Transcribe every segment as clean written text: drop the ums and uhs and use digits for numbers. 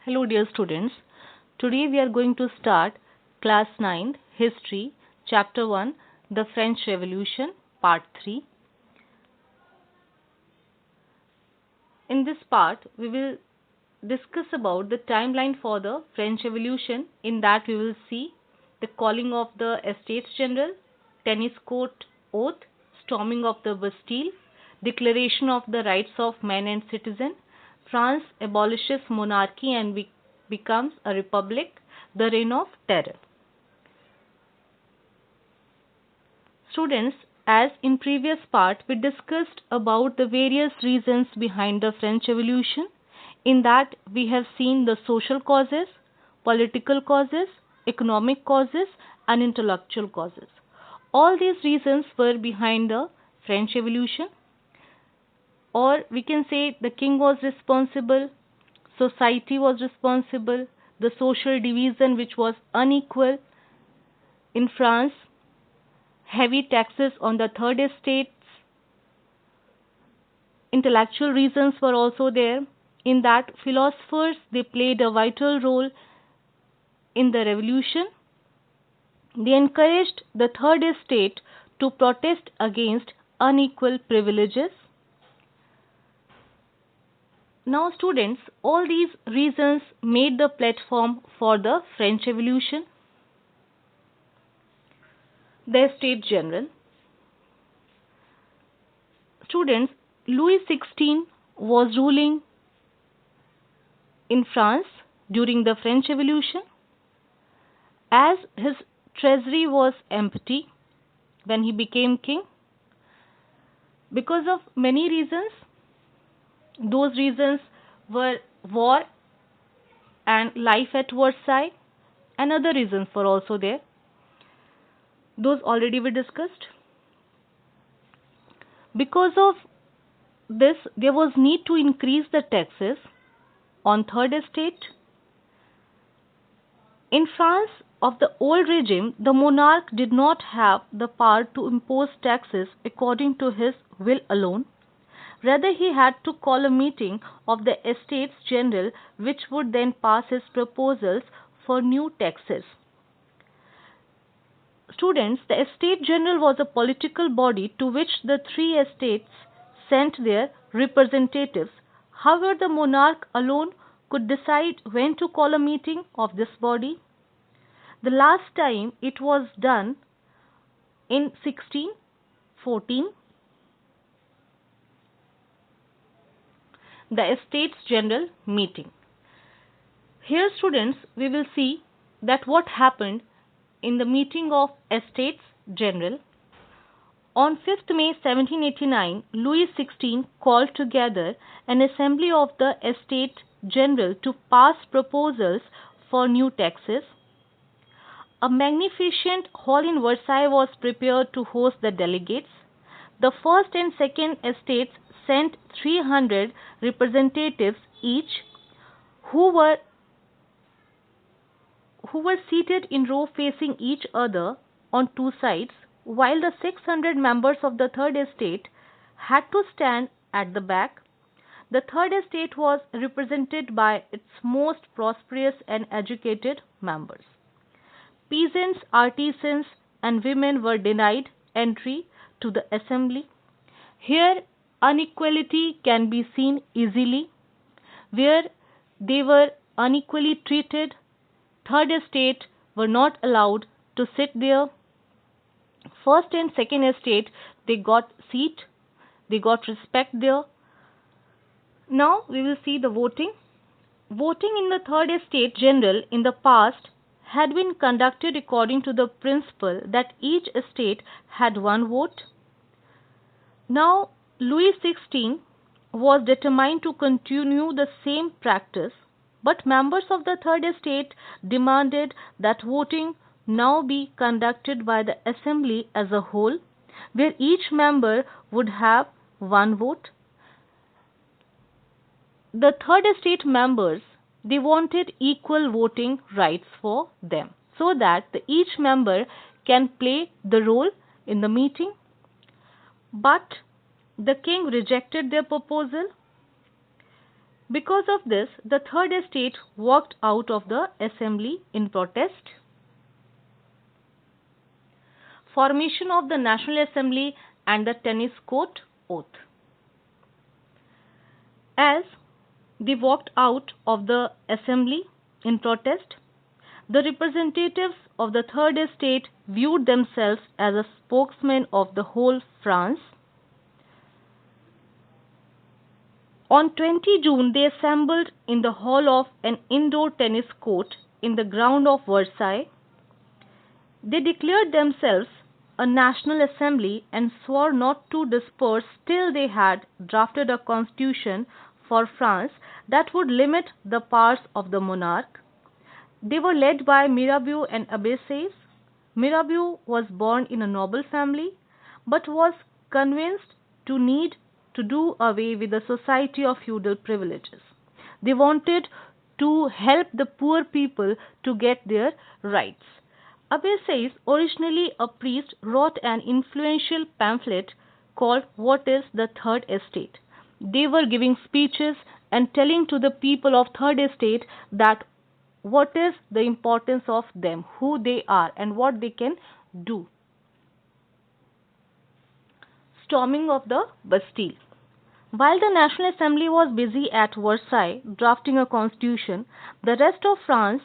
Hello dear students. Today we are going to start class 9 History chapter 1 The French Revolution part 3. In this part we will discuss about the timeline for the French Revolution. In that we will see the calling of the Estates General, tennis court oath, storming of the Bastille, declaration of the rights of man and citizen, France abolishes monarchy and becomes a republic, the reign of terror. Students, as in previous part we discussed about the various reasons behind the French Revolution. In that we have seen the social causes, political causes, economic causes and intellectual causes. All these reasons were behind the French Revolution, or we can say the king was responsible, society was responsible, the social division which was unequal in France, heavy taxes on the third estates, intellectual reasons were also there. In that philosophers they played a vital role in the revolution. They encouraged the third estate to protest against unequal privileges. Now students, all these reasons made the platform for the French Revolution. The Estates General. Students, Louis XVI was ruling in France during the French Revolution. As his treasury was empty when he became king, because of many reasons. Those reasons were war and life at Versailles, and other reasons were also there. Those already were discussed. Because of this, there was need to increase the taxes on third estate. In France of the old regime, the monarch did not have the power to impose taxes according to his will alone. Rather, he had to call a meeting of the Estates General, which would then pass his proposals for new taxes. Students, the Estate General was a political body to which the three estates sent their representatives. However, the monarch alone could decide when to call a meeting of this body. The last time it was done in 1614. The Estates General meeting. Here students, we will see that what happened in the meeting of Estates General. On 5th May 1789, Louis XVI called together an assembly of the Estates General to pass proposals for new taxes. A magnificent hall in Versailles was prepared to host the delegates. The first and second estates sent 300 representatives each, who were seated in row facing each other on two sides, while the 600 members of the third estate had to stand at the back. The third estate was represented by its most prosperous and educated members. Peasants, artisans, and women were denied entry to the assembly. Here, inequality can be seen easily. Where they were unequally treated, third estate were not allowed to sit there. First and second estate, they got seat, they got respect there. Now we will see the voting. Voting in the third estate general in the past had been conducted according to the principle that each estate had one vote. Now Louis XVI was determined to continue the same practice, but members of the third estate demanded that voting now be conducted by the assembly as a whole, where each member would have one vote. The third estate members, they wanted equal voting rights for them, so that each member can play the role in the meeting. But the king rejected their proposal. Because of this, the third estate walked out of the assembly in protest. Formation of the National Assembly and the Tennis Court Oath. As they walked out of the assembly in protest, the representatives of the third estate viewed themselves as a spokesman of the whole France. On 20 June, they assembled in the hall of an indoor tennis court in the ground of Versailles. They declared themselves a national assembly and swore not to disperse till they had drafted a constitution for France that would limit the powers of the monarch. They were led by Mirabeau and Abbassies. Mirabeau was born in a noble family but was convinced to need to do away with the society of feudal privileges. They wanted to help the poor people to get their rights. Abbassies, originally a priest, wrote an influential pamphlet called What is the Third Estate? They were giving speeches and telling to the people of Third Estate that what is the importance of them, who they are, and what they can do. Storming of the Bastille. While the National Assembly was busy at Versailles drafting a constitution, the rest of France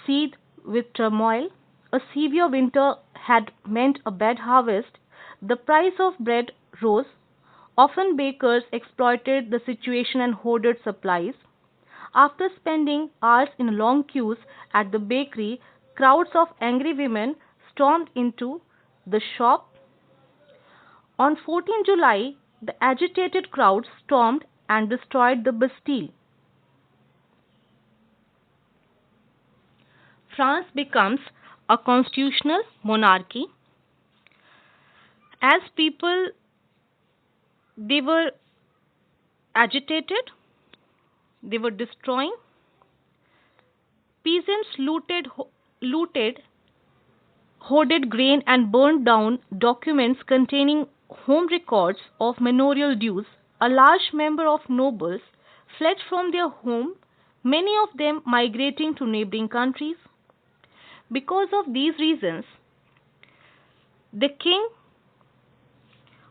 seethed with turmoil. A severe winter had meant a bad harvest. The price of bread rose. Often bakers exploited the situation and hoarded supplies. After spending hours in long queues at the bakery, crowds of angry women stormed into the shop. On 14 July, the agitated crowd stormed and destroyed the Bastille. France becomes a constitutional monarchy. As people, they were agitated, they were destroying. Peasants looted, hoarded grain and burned down documents containing home records of manorial dues. A large number of nobles fled from their home, many of them migrating to neighboring countries. Because of these reasons, the king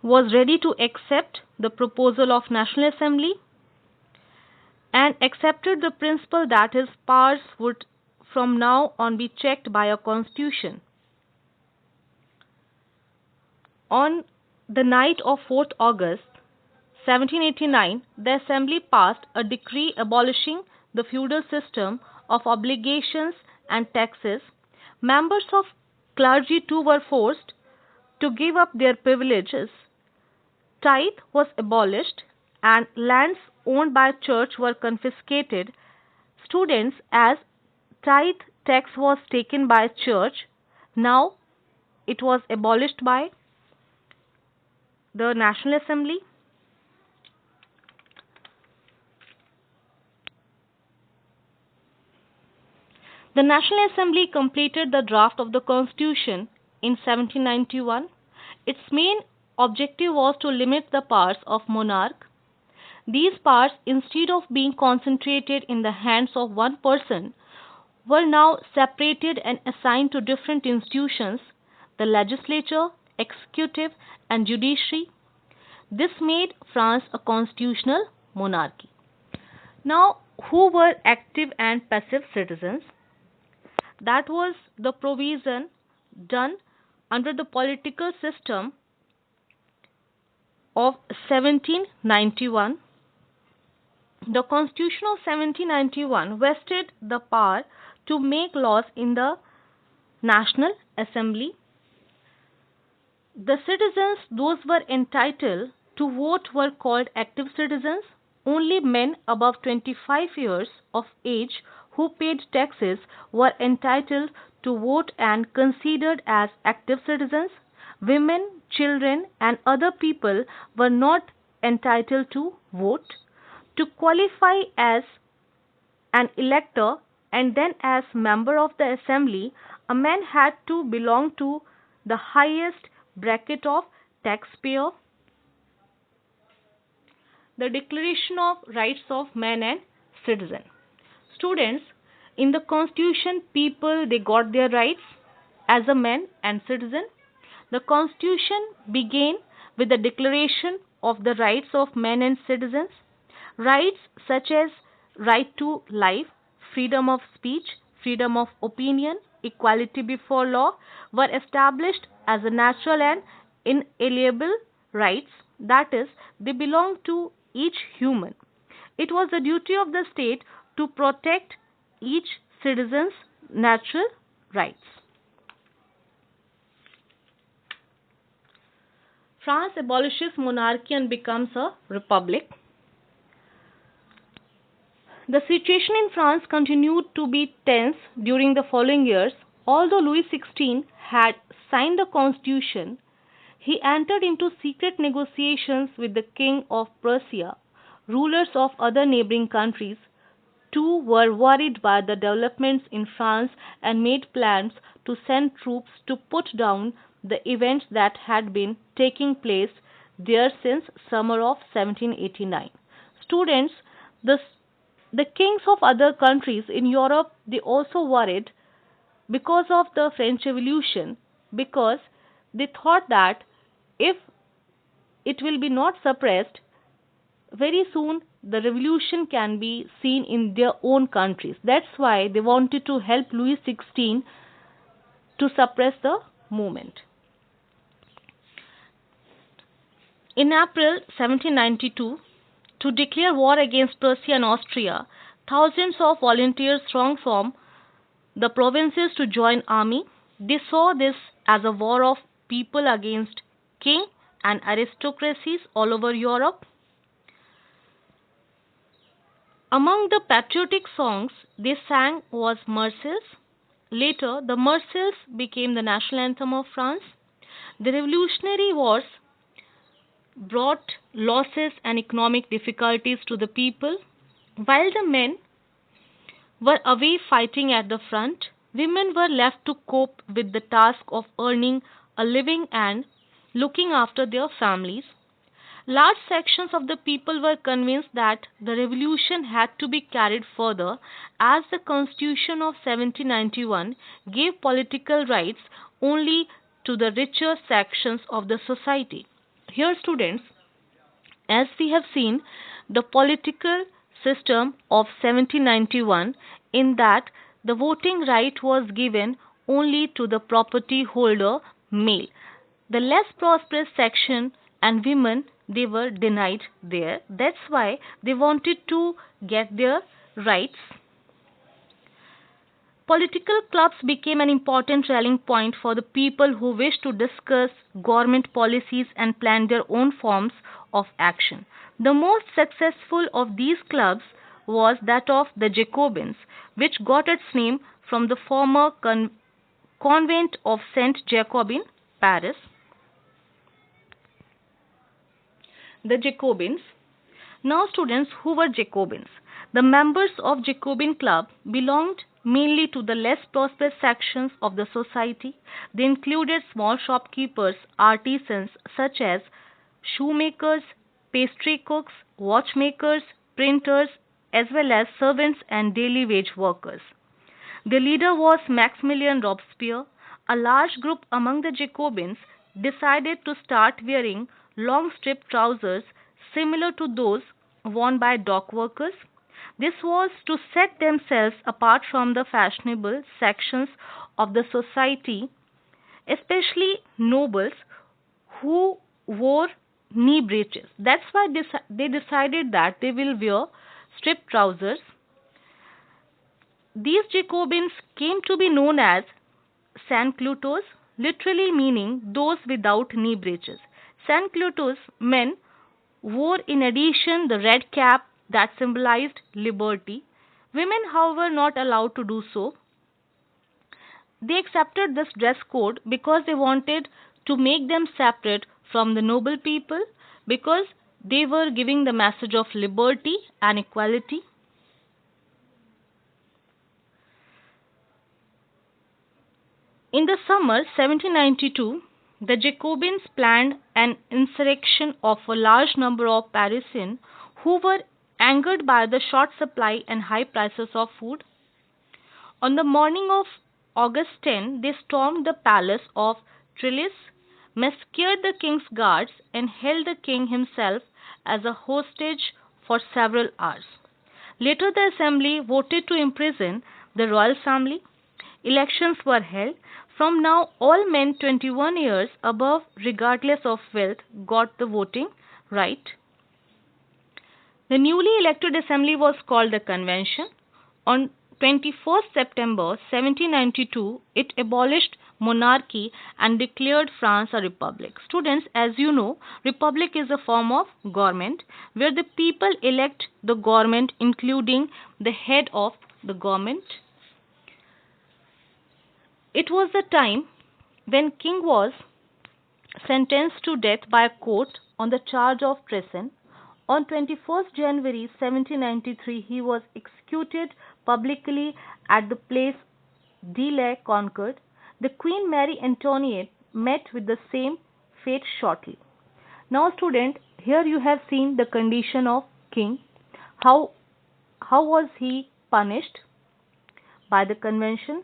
was ready to accept the proposal of National Assembly and accepted the principle that his powers would from now on be checked by a constitution. On the night of 4th August 1789, the Assembly passed a decree abolishing the feudal system of obligations and taxes. Members of clergy too were forced to give up their privileges. Tithe was abolished and lands owned by church were confiscated. Students, as tithe tax was taken by church, now it was abolished by the National Assembly. The National Assembly completed the draft of the Constitution in 1791. Its main objective was to limit the powers of monarch. These powers, instead of being concentrated in the hands of one person, were now separated and assigned to different institutions, the legislature, executive, and judiciary. This made France a constitutional monarchy. Now, who were active and passive citizens? That was the provision done under the political system of 1791. The Constitution of 1791 vested the power to make laws in the National Assembly. The citizens, those were entitled to vote, were called active citizens. Only men above 25 years of age who paid taxes were entitled to vote and considered as active citizens. Women, children, and other people were not entitled to vote. To qualify as an elector and then as member of the assembly, a man had to belong to the highest bracket of taxpayer. The Declaration of Rights of Man and citizen. Students, in the constitution, people they got their rights as a man and citizen. The constitution began with the declaration of the rights of men and citizens. Rights such as right to life, freedom of speech, freedom of opinion, equality before law were established as a natural and inalienable rights, that is, they belong to each human. It was the duty of the state to protect each citizen's natural rights. France abolishes monarchy and becomes a republic. The situation in France continued to be tense during the following years. Although Louis XVI had signed the constitution, he entered into secret negotiations with the King of Prussia. Rulers of other neighboring countries too were worried by the developments in France and made plans to send troops to put down the events that had been taking place there since summer of 1789. Students, the the kings of other countries in Europe they also worried because of the French Revolution, because they thought that if it will be not suppressed, very soon the revolution can be seen in their own countries. That's why they wanted to help Louis XVI to suppress the movement. In April 1792, to declare war against Prussia and Austria, thousands of volunteers thronged from the provinces to join army. They saw this as a war of people against king and aristocracies all over Europe. Among the patriotic songs they sang was Marseillaise. Later, the Marseillaise became the national anthem of France. The Revolutionary Wars brought losses and economic difficulties to the people. While the men were away fighting at the front, women were left to cope with the task of earning a living and looking after their families. Large sections of the people were convinced that the revolution had to be carried further as the Constitution of 1791 gave political rights only to the richer sections of the society. Here, students, as we have seen, the political system of 1791 in that the voting right was given only to the property holder male. The less prosperous section and women they were denied there. That's why they wanted to get their rights. Political clubs became an important rallying point for the people who wished to discuss government policies and plan their own forms of action. The most successful of these clubs was that of the Jacobins, which got its name from the former convent of Saint Jacob in Paris. The Jacobins. Now, students, who were Jacobins? The members of Jacobin Club belonged mainly to the less prosperous sections of the society. They included small shopkeepers, artisans such as shoemakers, pastry cooks, watchmakers, printers, as well as servants and daily wage workers. The leader was Maximilian Robespierre. A large group among the Jacobins decided to start wearing long striped trousers similar to those worn by dock workers. This was to set themselves apart from the fashionable sections of the society, especially nobles who wore knee breeches. That's why they decided that they will wear striped trousers. These Jacobins came to be known as sans-culottes, literally meaning those without knee breeches. Sans-culottes men wore in addition the red cap that symbolized liberty. Women, however, not allowed to do so. They accepted this dress code because they wanted to make them separate from the noble people, because they were giving the message of liberty and equality. In the summer 1792, the Jacobins planned an insurrection of a large number of Parisians who were angered by the short supply and high prices of food. On the morning of August 10, they stormed the palace of Trellis, massacred the king's guards, and held the king himself as a hostage for several hours. Later, the assembly voted to imprison the royal family. Elections were held. From now, all men 21 years above, regardless of wealth, got the voting right. The newly elected assembly was called the Convention. On 21st September 1792, it abolished monarchy and declared France a republic. Students, as you know, republic is a form of government where the people elect the government, including the head of the government. It was the time when king was sentenced to death by a court on the charge of treason. On 21st January 1793, he was executed publicly at the place de la Concorde. The Queen Mary Antoinette met with the same fate shortly. Now, student, here you have seen the condition of king. How was he punished by the convention?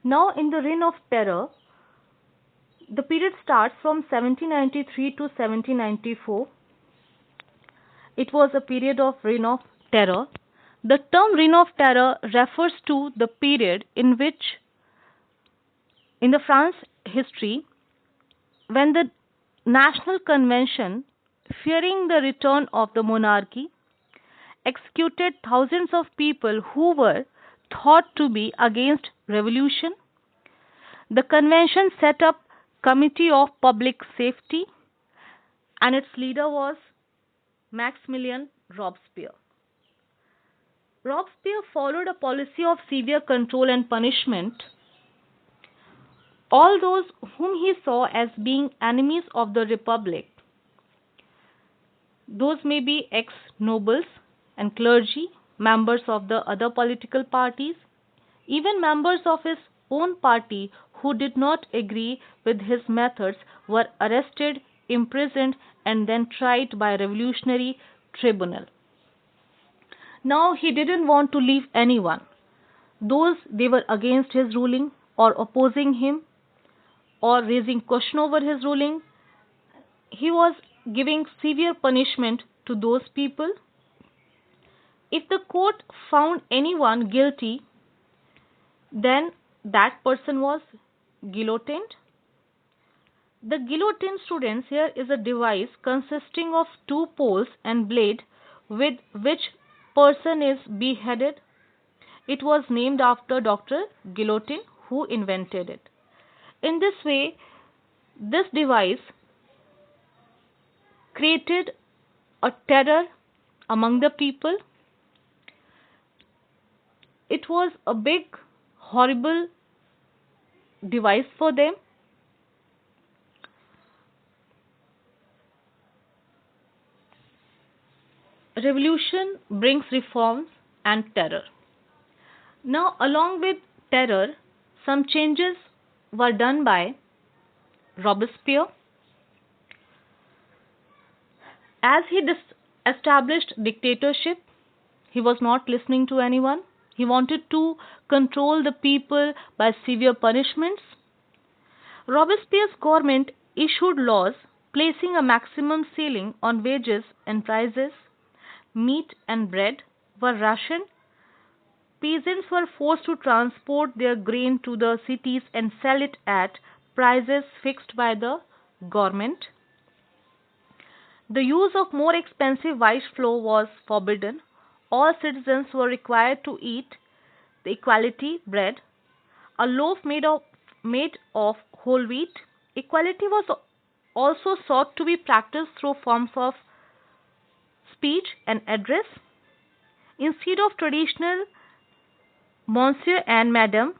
Now, in the Reign of Terror, the period starts from 1793 to 1794. It was a period of Reign of Terror. The term Reign of Terror refers to the period in which, in the France history, when the National Convention, fearing the return of the monarchy, executed thousands of people who were thought to be against revolution. The convention set up Committee of Public Safety and its leader was Maximilian Robespierre. Robespierre followed a policy of severe control and punishment. All those whom he saw as being enemies of the republic, those may be ex-nobles and clergy, members of the other political parties, even members of his own party who did not agree with his methods were arrested, imprisoned, and then tried by a revolutionary tribunal. Now he didn't want to leave anyone. Those they were against his ruling or opposing him or raising question over his ruling, he was giving severe punishment to those people. If the court found anyone guilty, then that person was guillotined. The guillotine, students, here is a device consisting of two poles and blade with which person is beheaded. It was named after Dr. Guillotine, who invented it. In this way, this device created a terror among the people. It was a big, horrible device for them. Revolution brings reforms and terror. Now, along with terror, some changes were done by Robespierre. As he established dictatorship, he was not listening to anyone. He wanted to control the people by severe punishments. Robespierre's government issued laws placing a maximum ceiling on wages and prices. Meat and bread were rationed. Peasants were forced to transport their grain to the cities and sell it at prices fixed by the government. The use of more expensive white flour was forbidden. All citizens were required to eat the equality bread, a loaf made of whole wheat. Equality was also sought to be practiced through forms of speech and address. Instead of traditional Monsieur and Madame,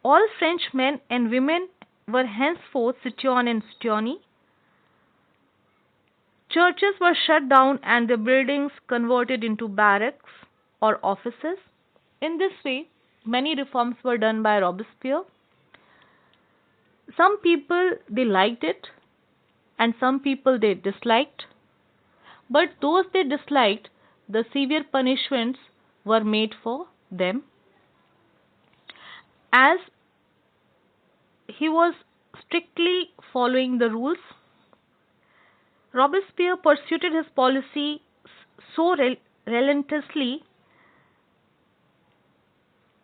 all French men and women were henceforth citoyen and citoyenne. Churches were shut down and the buildings converted into barracks or offices. In this way, many reforms were done by Robespierre. Some people they liked it and some people they disliked. but those they disliked, the severe punishments were made for them. As he was strictly following the rules, Robespierre pursued his policy so relentlessly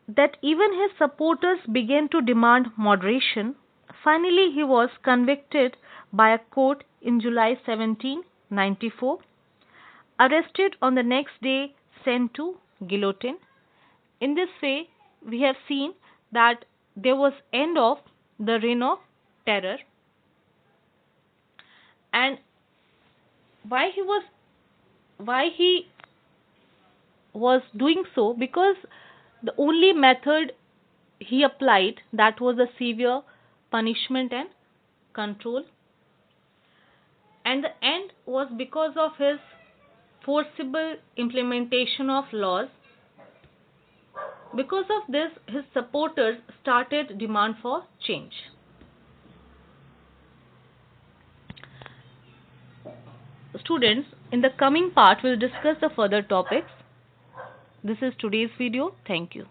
that even his supporters began to demand moderation. Finally, he was convicted by a court in July 1794, arrested on the next day, sent to guillotine. In this way, we have seen that there was end of the reign of terror. And why he was doing so? Because the only method he applied, that was a severe punishment and control, and the end was because of his forcible implementation of laws. Because of this, his supporters started demand for change. Students, in the coming part we'll discuss the further topics. This is today's video. Thank you.